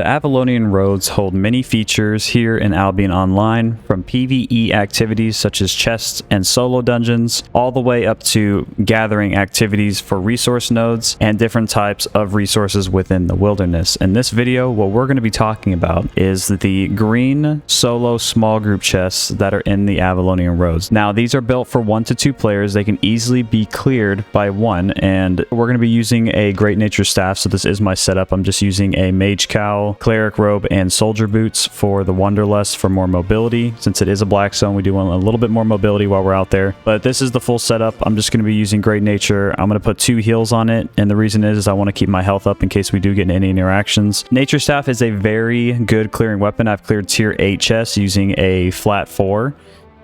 The Avalonian Roads hold many features here in Albion Online, from PvE activities such as chests and solo dungeons, all the way up to gathering activities for resource nodes and different types of resources within the wilderness. In this video, what we're going to be talking about is the green solo small group chests that are in the Avalonian Roads. Now, these are built for 1 to 2 players. They can easily be cleared by one, and we're going to be using a Great Nature Staff, so this is my setup. I'm just using a Mage Cowl, Cleric Robe, and Soldier Boots for the Wanderlust for more mobility. Since it is a black zone, we do want a little bit more mobility while we're out there. But this is the full setup. I'm just going to be using Great Nature. I'm going to put 2 heals on it, and the reason is I want to keep my health up in case we do get any interactions. Nature Staff is a very good clearing weapon. I've cleared tier 8 chests using a flat 4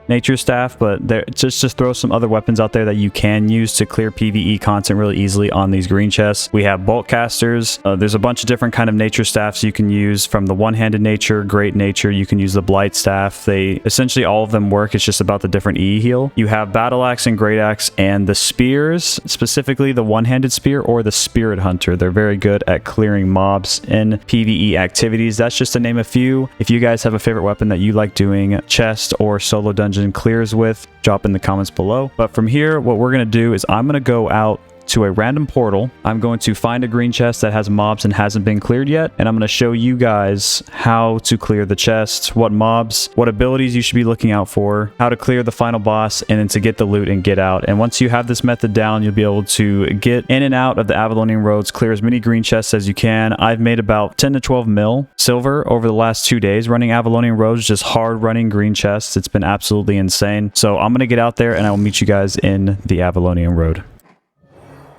Nature Staff, but just throw some other weapons out there that you can use to clear PvE content really easily on these green chests. We have Bolt Casters. There's a bunch of different kind of Nature Staffs you can use, from the One-Handed Nature, Great Nature. You can use the Blight Staff. They essentially, all of them work. It's just about the different E heal. You have Battle Axe and Great Axe, and the Spears, specifically the One-Handed Spear or the Spirit Hunter. They're very good at clearing mobs in PvE activities. That's just to name a few. If you guys have a favorite weapon that you like doing chest or solo dungeon clears with, drop in the comments below. But from here, what we're going to do is I'm going to go out to a random portal. I'm going to find a green chest that has mobs and hasn't been cleared yet, and I'm going to show you guys how to clear the chest, what mobs, what abilities you should be looking out for, how to clear the final boss, and then to get the loot and get out. And once you have this method down, you'll be able to get in and out of the Avalonian Roads, clear as many green chests as you can. I've made about 10 to 12 mil silver over the last 2 days running Avalonian Roads, just hard running green chests. It's been absolutely insane. So I'm going to get out there and I will meet you guys in the Avalonian Road.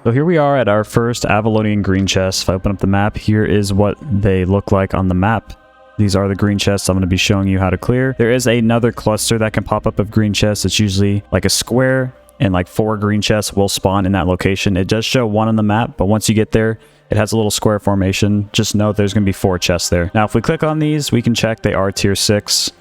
So here we are at our first Avalonian green chest. If I open up the map, here is what they look like on the map. These are the green chests I'm going to be showing you how to clear. There is another cluster that can pop up of green chests. It's usually like a square, and like 4 green chests will spawn in that location. It does show 1 on the map, but once you get there, it has a little square formation. Just know there's going to be 4 chests there. Now, if we click on these, we can check they are tier 6.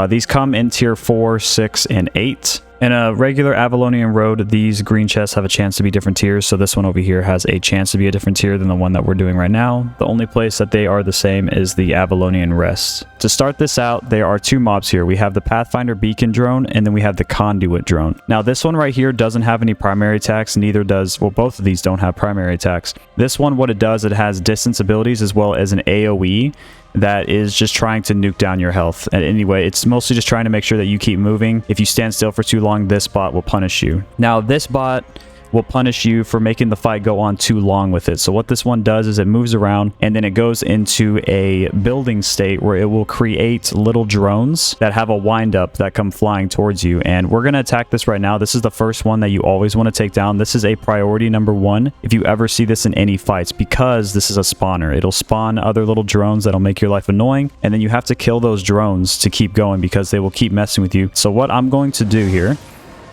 These come in tier 4, 6, and 8. In a regular Avalonian Road, these green chests have a chance to be different tiers, so this one over here has a chance to be a different tier than the one that we're doing right now. The only place that they are the same is the Avalonian Rest. To start this out, there are 2 mobs here. We have the Pathfinder Beacon Drone, and then we have the Conduit Drone. Now, this one right here doesn't have any primary attacks, neither does, well, both of these don't have primary attacks. This one, what it does, it has distance abilities as well as an AoE that is just trying to nuke down your health. And anyway, it's mostly just trying to make sure that you keep moving. If you stand still for too long, this bot will punish you. Now, this bot will punish you for making the fight go on too long with it. So what this one does is it moves around and then it goes into a building state where it will create little drones that have a wind up that come flying towards you. And we're going to attack this right now. This is the first one that you always want to take down. This is a priority number 1 if you ever see this in any fights, because this is a spawner. It'll spawn other little drones that'll make your life annoying, and then you have to kill those drones to keep going because they will keep messing with you. So what I'm going to do here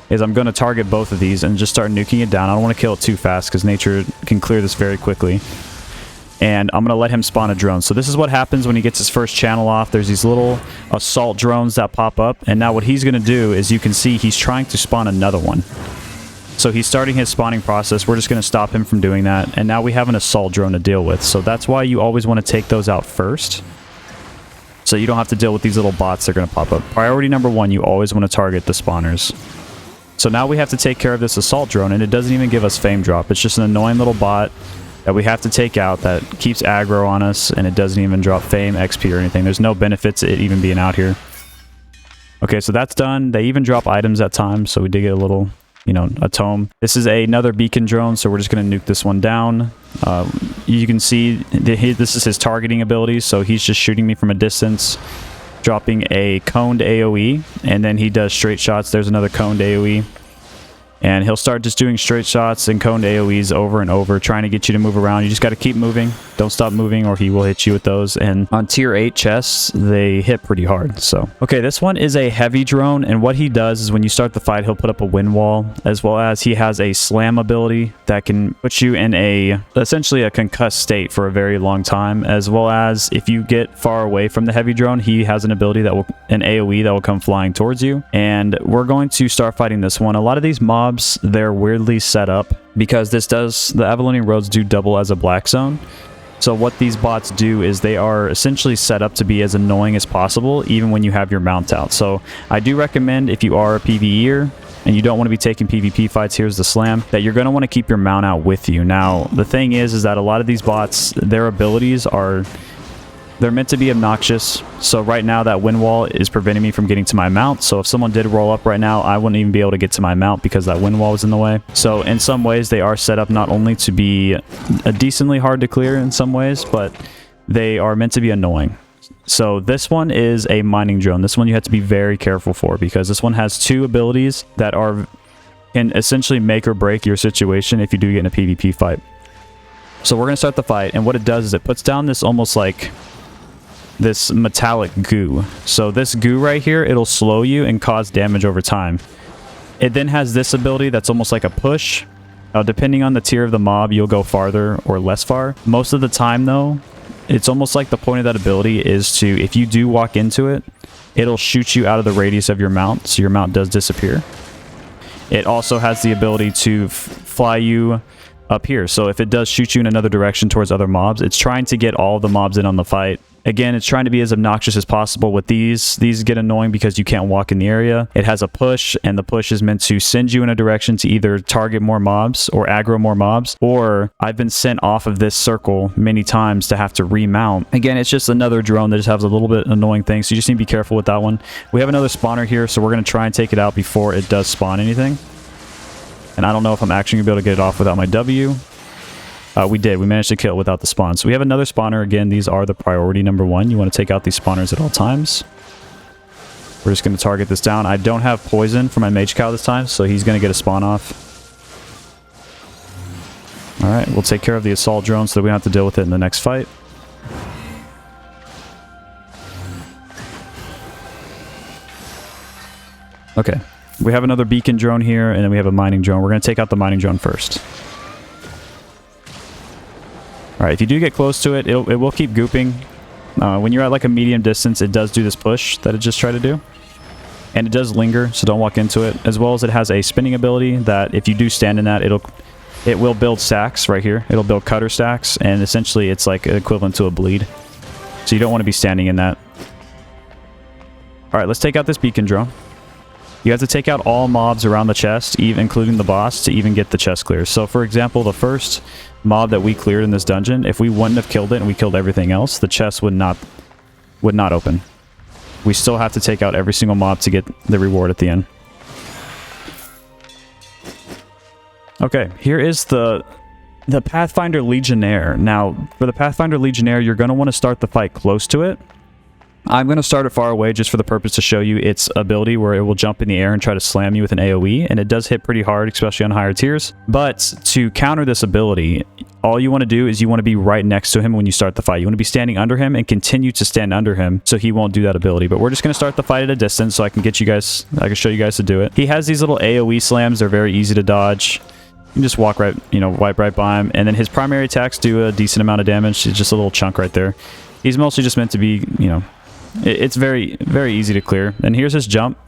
is I'm going to target both of these and just start nuking it down. I don't want to kill it too fast because nature can clear this very quickly. And I'm going to let him spawn a drone. So this is what happens when he gets his first channel off. There's these little assault drones that pop up. And now what he's going to do is, you can see he's trying to spawn another one. So he's starting his spawning process. We're just going to stop him from doing that. And now we have an assault drone to deal with. So that's why you always want to take those out first, so you don't have to deal with these little bots that are going to pop up. Priority number 1, you always want to target the spawners. So now we have to take care of this assault drone, and it doesn't even give us fame drop. It's just an annoying little bot that we have to take out that keeps aggro on us, and it doesn't even drop fame, XP, or anything. There's no benefit to it even being out here. Okay, so that's done. They even drop items at times, so we did get a little, you know, a tome. This is another beacon drone, so we're just going to nuke this one down. You can see this is his targeting ability, so he's just shooting me from a distance, dropping a coned AoE, and then he does straight shots. There's another coned AoE. And he'll start just doing straight shots and coned AoEs over and over, trying to get you to move around. You just got to keep moving. Don't stop moving or he will hit you with those. And on tier 8 chests, they hit pretty hard. So, okay, this one is a heavy drone. And what he does is when you start the fight, he'll put up a wind wall, as well as he has a slam ability that can put you in essentially a concussed state for a very long time. As well as if you get far away from the heavy drone, he has an ability that will, an AoE that will come flying towards you. And we're going to start fighting this one. A lot of these mobs, they're weirdly set up because the Avalonian Roads do double as a black zone. So what these bots do is they are essentially set up to be as annoying as possible, even when you have your mount out. So I do recommend, if you are a PvEer and you don't want to be taking PvP fights, here's the slam, that you're going to want to keep your mount out with you. Now, the thing is that a lot of these bots, their abilities are... they're meant to be obnoxious. So right now that wind wall is preventing me from getting to my mount. So if someone did roll up right now, I wouldn't even be able to get to my mount because that wind wall was in the way. So in some ways they are set up not only to be a decently hard to clear in some ways, but they are meant to be annoying. So this one is a mining drone. This one you have to be very careful for because this one has two abilities that can essentially make or break your situation if you do get in a PvP fight. So we're going to start the fight, and what it does is it puts down this almost like this metallic goo. So this goo right here, it'll slow you and cause damage over time. It then has this ability that's almost like a push. Depending on the tier of the mob, you'll go farther or less far. Most of the time though, it's almost like the point of that ability is to, if you do walk into it, it'll shoot you out of the radius of your mount, so your mount does disappear. It also has the ability to fly you up here. So if it does shoot you in another direction towards other mobs, it's trying to get all the mobs in on the fight. Again, it's trying to be as obnoxious as possible with these. These get annoying because you can't walk in the area. It has a push, and the push is meant to send you in a direction to either target more mobs or aggro more mobs, or I've been sent off of this circle many times to have to remount. Again, it's just another drone that just has a little bit annoying thing, so you just need to be careful with that one. We have another spawner here, so we're going to try and take it out before it does spawn anything. And I don't know if I'm actually going to be able to get it off without my W. We did. We managed to kill it without the spawn. So we have another spawner. Again, these are the priority number one. You want to take out these spawners at all times. We're just going to target this down. I don't have poison for my mage cow this time, so he's going to get a spawn off. Alright, we'll take care of the assault drone so that we don't have to deal with it in the next fight. Okay. We have another beacon drone here, and then we have a mining drone. We're going to take out the mining drone first. Alright, if you do get close to it, it will keep gooping. When you're at like a medium distance, it does do this push that it just tried to do. And it does linger, so don't walk into it. As well as it has a spinning ability that if you do stand in that, it will build stacks right here. It'll build cutter stacks, and essentially it's like equivalent to a bleed. So you don't want to be standing in that. Alright, let's take out this beacon drone. You have to take out all mobs around the chest, including the boss, to even get the chest clear. So for example, the first mob that we cleared in this dungeon, if we wouldn't have killed it and we killed everything else, the chest would not open. We still have to take out every single mob to get the reward at the end. Okay, here is the Pathfinder Legionnaire. Now, for the Pathfinder Legionnaire, you're going to want to start the fight close to it. I'm going to start it far away just for the purpose to show you its ability where it will jump in the air and try to slam you with an AoE, and it does hit pretty hard, especially on higher tiers. But to counter this ability, all you want to do is you want to be right next to him when you start the fight. You want to be standing under him and continue to stand under him so he won't do that ability. But we're just going to start the fight at a distance so I can show you guys to do it. He has these little AoE slams. They're very easy to dodge. You can just walk right, wipe right by him. And then his primary attacks do a decent amount of damage. It's just a little chunk right there. He's mostly just meant to be, it's very, very easy to clear. And here's his jump.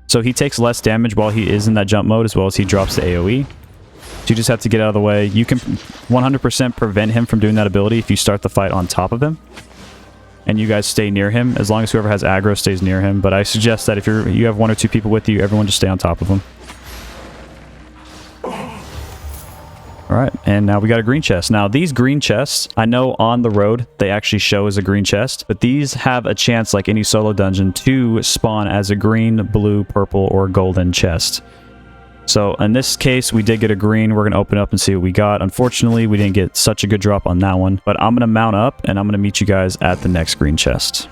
So he takes less damage while he is in that jump mode, as well as he drops the AoE. So you just have to get out of the way. You can 100% prevent him from doing that ability if you start the fight on top of him. And you guys stay near him, as long as whoever has aggro stays near him. But I suggest that if you have one or two people with you, everyone just stay on top of him. Alright, and now we got a green chest. Now, these green chests, I know on the road, they actually show as a green chest, but these have a chance, like any solo dungeon, to spawn as a green, blue, purple, or golden chest. So, in this case, we did get a green. We're going to open up and see what we got. Unfortunately, we didn't get such a good drop on that one, but I'm going to mount up, and I'm going to meet you guys at the next green chest.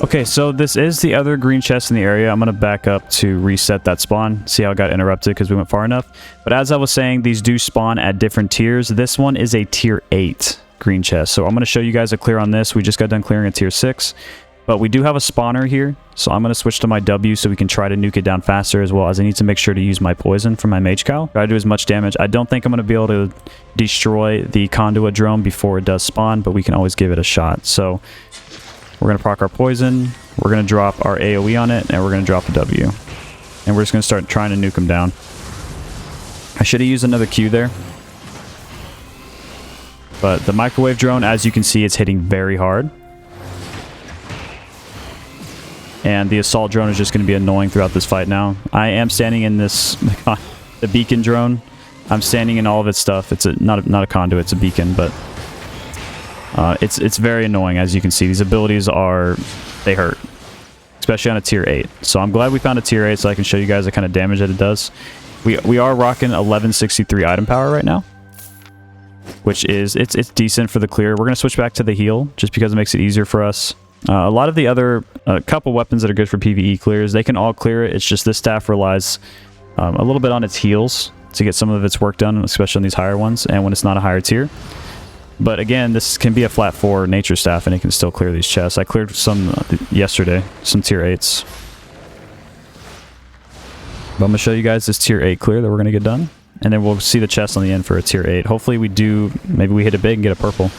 Okay, so this is the other green chest in the area. I'm going to back up to reset that spawn. See how it got interrupted because we went far enough. But as I was saying, these do spawn at different tiers. This one is a tier 8 green chest. So I'm going to show you guys a clear on this. We just got done clearing a tier 6. But we do have a spawner here. So I'm going to switch to my W so we can try to nuke it down faster, as well as I need to make sure to use my poison for my mage cow. Try to do as much damage. I don't think I'm going to be able to destroy the conduit drone before it does spawn, but we can always give it a shot. So we're going to proc our poison, we're going to drop our AoE on it, and we're going to drop a W. And we're just going to start trying to nuke him down. I should have used another Q there. But the microwave drone, as you can see, it's hitting very hard. And the assault drone is just going to be annoying throughout this fight now. I am standing in this, the beacon drone. I'm standing in all of its stuff. It's not a conduit, it's a beacon, but it's very annoying. As you can see, these abilities they hurt, especially on a tier 8. So I'm glad we found a tier 8 so I can show you guys the kind of damage that it does. We are rocking 1163 item power right now, which is it's decent for the clear. We're going to switch back to the heal just because it makes it easier for us. A lot of the other couple weapons that are good for PvE clears, they can all clear it. It's just this staff relies a little bit on its heals to get some of its work done, especially on these higher ones and when it's not a higher tier. But again, this can be a flat 4 nature staff and it can still clear these chests. I cleared some yesterday, some tier 8s. But I'm going to show you guys this tier 8 clear that we're going to get done. And then we'll see the chest on the end for a tier 8. Hopefully we do, maybe we hit it big and get a purple.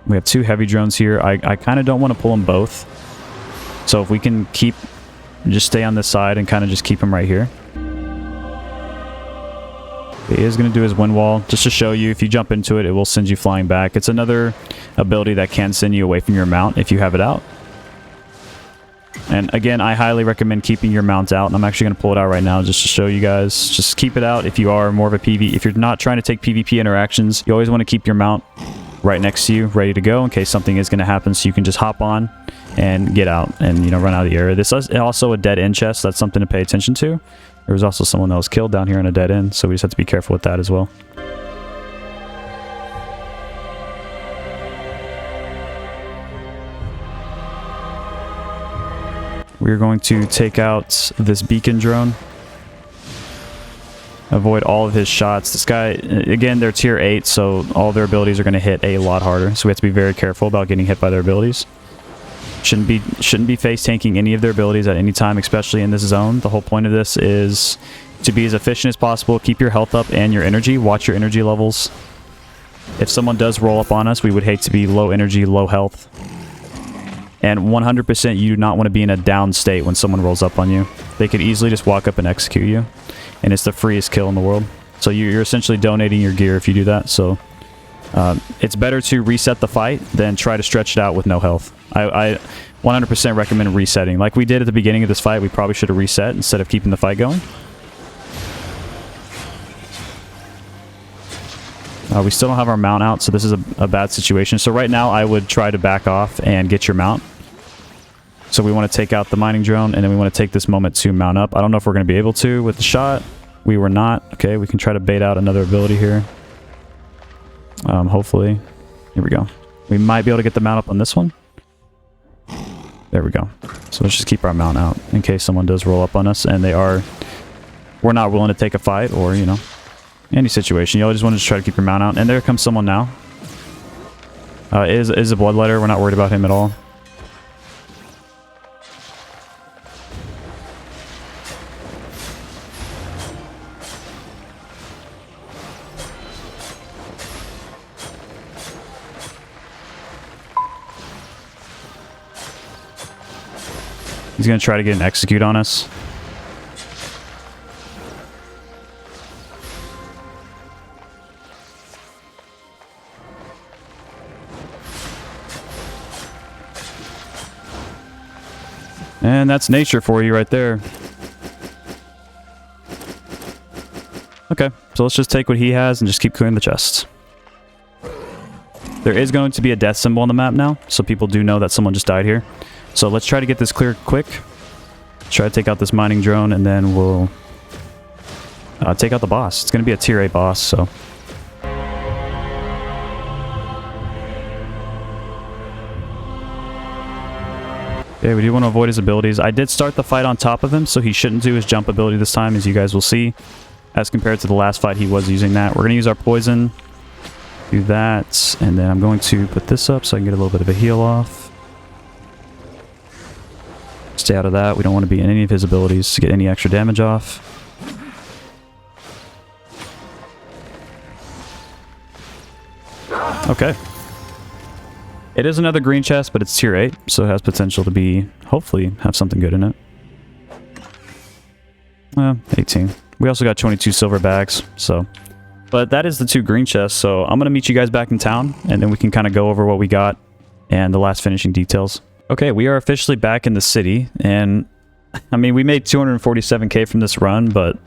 We have 2 heavy drones here. I kind of don't want to pull them both. So if we can just stay on this side and kind of just keep them right here. He is going to do his wind wall just to show you if you jump into it, it will send you flying back. It's another ability that can send you away from your mount if you have it out. And again, I highly recommend keeping your mount out, and I'm actually going to pull it out right now just to show you guys. Just keep it out if you are more of a PvP. If you're not trying to take PvP interactions, you always want to keep your mount right next to you, ready to go in case something is going to happen, so you can just hop on and get out and, you know, run out of the area. This is also a dead end chest. That's something to pay attention to. There was also someone that was killed down here in a dead end, so we just have to be careful with that as well. We're going to take out this beacon drone. Avoid all of his shots. This guy, again, they're tier 8, so all their abilities are going to hit a lot harder. So we have to be very careful about getting hit by their abilities. Shouldn't be face tanking any of their abilities at any time, especially in this zone. The whole point of this is to be as efficient as possible. Keep your health up and your energy. Watch your energy levels. If someone does roll up on us, we would hate to be low energy, low health. And 100% you do not want to be in a down state when someone rolls up on you. They could easily just walk up and execute you. And it's the freest kill in the world. So you're essentially donating your gear if you do that. So it's better to reset the fight than try to stretch it out with no health. I 100% recommend resetting. Like we did at the beginning of this fight, we probably should have reset instead of keeping the fight going. We still don't have our mount out, so this is a bad situation. So right now I would try to back off and get your mount. So we want to take out the mining drone, and then we want to take this moment to mount up. I don't know if we're going to be able to with the shot. We were not. Okay, we can try to bait out another ability here. Hopefully. Here we go. We might be able to get the mount up on this one. There we go. So let's just keep our mount out in case someone does roll up on us, and we're not willing to take a fight, or, you know, any situation. You always want to just try to keep your mount out. And there comes someone now. Is a bloodletter. We're not worried about him at all. He's going to try to get an execute on us. And that's nature for you right there. Okay, so let's just take what he has and just keep clearing the chests. There is going to be a death symbol on the map now, so people do know that someone just died here. So let's try to get this clear quick. Try to take out this mining drone, and then we'll take out the boss. It's going to be a tier 8 boss, so... Okay, we do want to avoid his abilities. I did start the fight on top of him, so he shouldn't do his jump ability this time, as you guys will see. As compared to the last fight, he was using that. We're going to use our poison. Do that, and then I'm going to put this up so I can get a little bit of a heal off. Stay out of that. We don't want to be in any of his abilities to get any extra damage off. Okay. It is another green chest, but it's tier 8, so it has potential to be, hopefully, have something good in it. 18. We also got 22 silver bags, so But that is the 2 green chests, so I'm going to meet you guys back in town, and then we can kind of go over what we got and the last finishing details. Okay, we are officially back in the city, and I mean, we made 247k from this run, but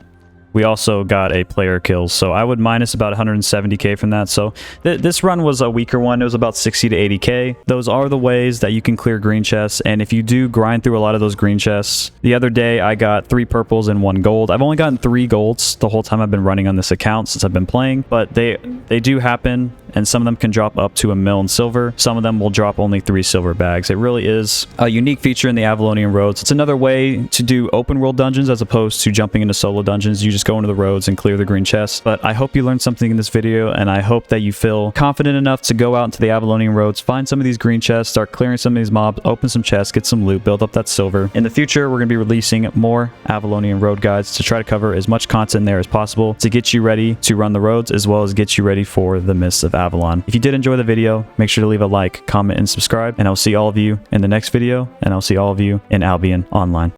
we also got a player kill, so I would minus about 170k from that. So this run was a weaker one. It was about 60 to 80k. Those are the ways that you can clear green chests, and if you do grind through a lot of those green chests, the other day I got 3 purples and 1 gold. I've only gotten 3 golds the whole time I've been running on this account since I've been playing, but they do happen, and some of them can drop up to 1 mil in silver. Some of them will drop only 3 silver bags. It really is a unique feature in the Avalonian Roads. It's another way to do open world dungeons as opposed to jumping into solo dungeons. You just go into the roads and clear the green chests. But I hope you learned something in this video, and I hope that you feel confident enough to go out into the Avalonian Roads, find some of these green chests, start clearing some of these mobs, open some chests, get some loot, build up that silver. In the future, we're going to be releasing more Avalonian Road guides to try to cover as much content there as possible to get you ready to run the roads, as well as get you ready for the Mists of Avalon. If you did enjoy the video, make sure to leave a like, comment, and subscribe, and I'll see all of you in the next video, and I'll see all of you in Albion Online.